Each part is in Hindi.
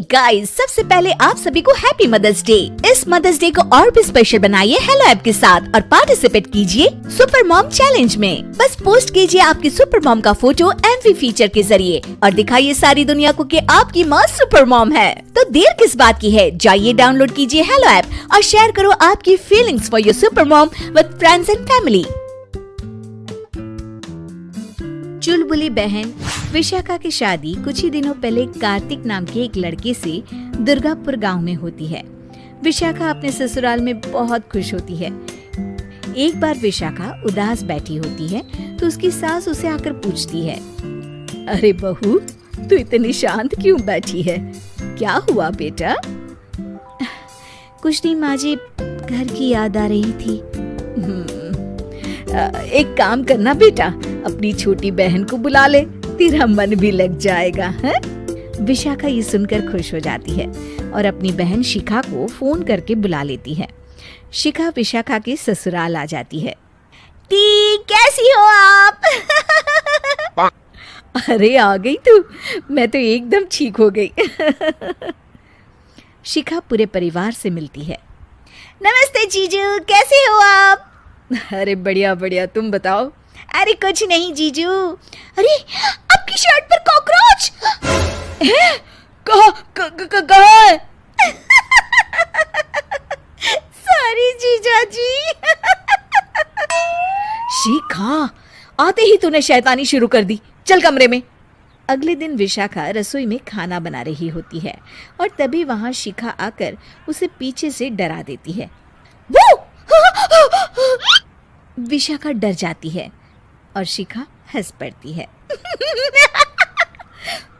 गाइस, सबसे पहले आप सभी को हैप्पी मदर्स डे। इस मदर्स डे को और भी स्पेशल बनाइए हेलो ऐप के साथ और पार्टिसिपेट कीजिए सुपर मॉम चैलेंज में। बस पोस्ट कीजिए आपकी सुपर मॉम का फोटो एमवी फीचर के जरिए और दिखाइए सारी दुनिया को कि आपकी माँ सुपर मॉम है। तो देर किस बात की है, जाइए डाउनलोड कीजिए हेलो ऐप और शेयर करो आपकी feelings for your super mom with friends and family. चुलबुली बहन विशाखा की शादी कुछ ही दिनों पहले कार्तिक नाम के एक लड़के से दुर्गापुर गांव में होती है। विशाखा अपने ससुराल में बहुत खुश होती है। एक बार विशाखा उदास बैठी होती है तो उसकी सास उसे आकर पूछती है, अरे बहू, तू इतनी शांत क्यों बैठी है? क्या हुआ बेटा? कुछ नहीं माँ जी, घर की याद आ रही थी। एक काम करना बेटा, अपनी छोटी बहन को बुला ले, तेरा मन भी लग जाएगा है? विशाखा ये सुनकर खुश हो जाती है और अपनी बहन शिखा को फोन करके बुला लेती है। शिखा विशाखा के ससुराल आ जाती है। टी, कैसी हो आप? अरे आ गई तू, मैं तो एकदम ठीक हो गई। शिखा पूरे परिवार से मिलती है। नमस्ते जीजू, कैसे हो आप? अरे बढ़िया बढ़िया, तुम बताओ? अरे कुछ नहीं जीजू। अरे आपकी शर्ट पर कॉकरोच है? कहाँ है? सॉरी जीजा जी। शिखा, आते ही तूने शैतानी शुरू कर दी, चल कमरे में। अगले दिन विशाखा रसोई में खाना बना रही होती है और तभी वहां शिखा आकर उसे पीछे से डरा देती है। वो विशाखा डर जाती है और शिखा हंस पड़ती है।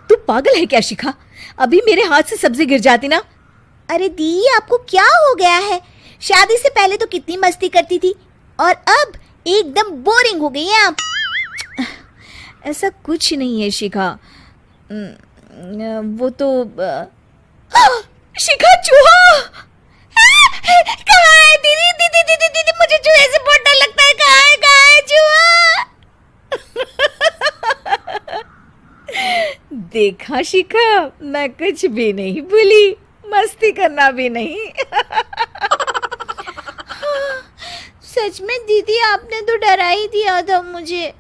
तू पागल है क्या शिखा? अभी मेरे हाथ से सब्जी गिर जाती ना। अरे दी, आपको क्या हो गया है? शादी से पहले तो कितनी मस्ती करती थी और अब एकदम बोरिंग हो गई हैं आप। ऐसा कुछ नहीं है शिखा, वो तो शिखा, चूहा कहाँ है? दीदी दीदी दीदी दीदी, मुझे चूहे से बहुत डर लगता है। कहाँ है चूहा? देखा शिखा, मैं कुछ भी नहीं भूली, मस्ती करना भी नहीं। सच में दीदी, आपने तो डरा ही दिया था मुझे।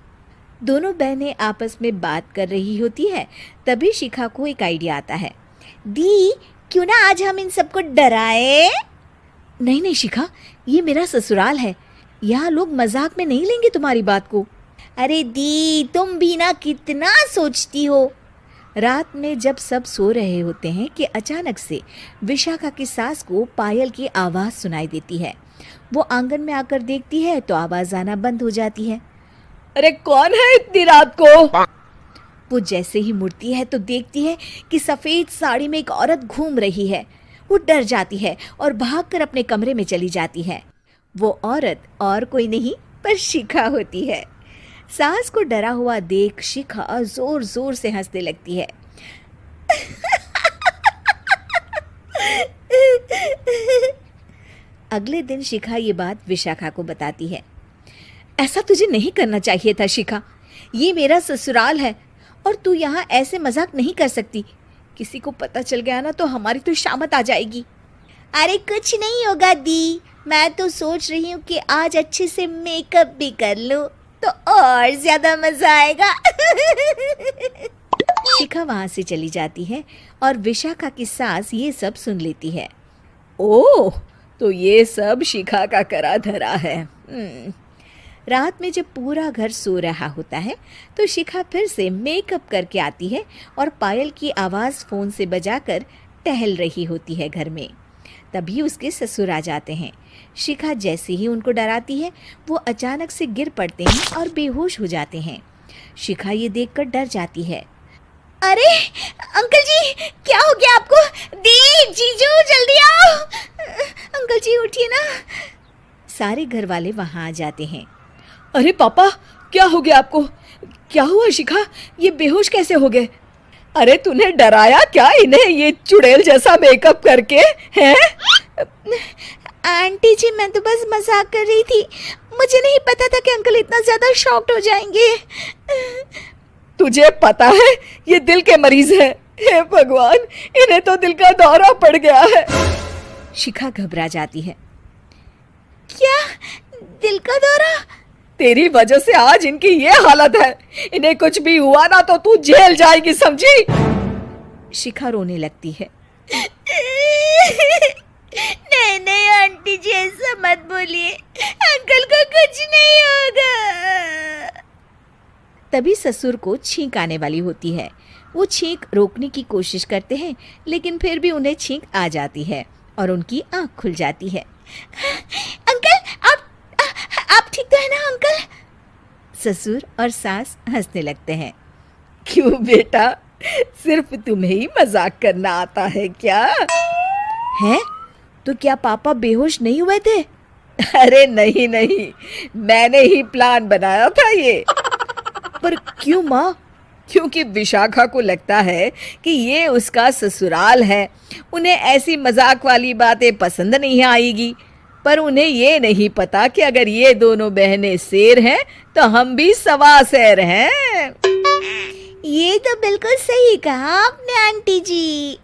दोनों बहनें आपस में बात कर रही होती है। तभी शिखा को एक आइडिया आता है। दी, क्यों ना आज हम इन सबको डराए? नहीं नहीं शिखा, ये मेरा ससुराल है, यहाँ लोग मजाक में नहीं लेंगे तुम्हारी बात को। अरे दी, तुम भी ना कितना सोचती हो। रात में जब सब सो रहे होते हैं कि अचानक से विशाखा की सास को पायल की आवाज़ सुनाई देती है। वो आंगन में आकर देखती है तो आवाज़ आना बंद हो जाती है। अरे कौन है इतनी रात को? वो जैसे ही मुड़ती है तो देखती है कि सफ़ेद साड़ी में एक औरत घूम रही है। वो डर जाती है और भागकर अपने कमरे में चली जाती है। वो औरत और कोई नहीं पर शिखा होती है। सास को डरा हुआ देख शिखा जोर जोर से हंसने लगती है। अगले दिन शिखा ये बात विशाखा को बताती है। ऐसा तुझे नहीं करना चाहिए था शिखा, ये मेरा ससुराल है और तू यहाँ ऐसे मजाक नहीं कर सकती। किसी को पता चल गया ना तो हमारी तो शामत आ जाएगी। अरे कुछ नहीं होगा दी, मैं तो सोच रही हूँ कि आज अच्छे से मेकअप भी कर लूँ तो और ज्यादा मजा आएगा। शिखा वहां से चली जाती है और विशाखा की सास ये सब सुन लेती है। ओह, तो ये सब शिखा का करा धरा है। रात में जब पूरा घर सो रहा होता है तो शिखा फिर से मेकअप करके आती है और पायल की आवाज़ फ़ोन से बजाकर टहल रही होती है घर में। तभी उसके ससुर आ जाते हैं। शिखा जैसे ही उनको डराती है वो अचानक से गिर पड़ते हैं और बेहोश हो जाते हैं। शिखा ये देखकर डर जाती है। अरे अंकल जी, क्या हो गया आपको? दी, जीजू, जल्दी आओ। अंकल जी उठिए ना। सारे घर वाले वहाँ आ जाते हैं। अरे पापा, क्या हो गया आपको? क्या हुआ शिखा, ये बेहोश कैसे हो गए? अरे तूने डराया क्या इन्हें ये चुड़ैल जैसा मेकअप करके? हैं? आंटी जी, मैं तो बस मजाक कर रही थी, मुझे नहीं पता था कि अंकल इतना ज्यादा शॉक्ड हो जाएंगे। तुझे पता है ये दिल के मरीज है, हे भगवान, इन्हें तो दिल का दौरा पड़ गया है। शिखा घबरा जाती है। क्या दिल का दौरा? तेरी वजह से आज इनकी ये हालत है। इन्हें कुछ भी हुआ ना तो तू जेल जाएगी, समझी? शिखा रोने लगती है। नहीं नहीं आंटी जी, ऐसा मत बोलिए, अंकल को कुछ नहीं होगा। तभी ससुर को छींक आने वाली होती है। वो छींक रोकने की कोशिश करते हैं, लेकिन फिर भी उन्हें छींक आ जाती है और उनकी आंख खुल जाती है। अंकल, आप ठीक तो है ना अंकल? ससुर और सास हंसने लगते हैं। क्यों बेटा, सिर्फ तुम्हें ही मजाक करना आता है क्या? है तो क्या पापा बेहोश नहीं हुए थे? अरे नहीं नहीं, मैंने ही प्लान बनाया था ये। पर क्यों माँ? क्योंकि विशाखा को लगता है कि ये उसका ससुराल है, उन्हें ऐसी मजाक वाली बातें पसंद नहीं आएगी। पर उन्हें ये नहीं पता कि अगर ये दोनों बहनें शेर हैं तो हम भी सवा शेर हैं। ये तो बिल्कुल सही कहा आपने आंटी जी।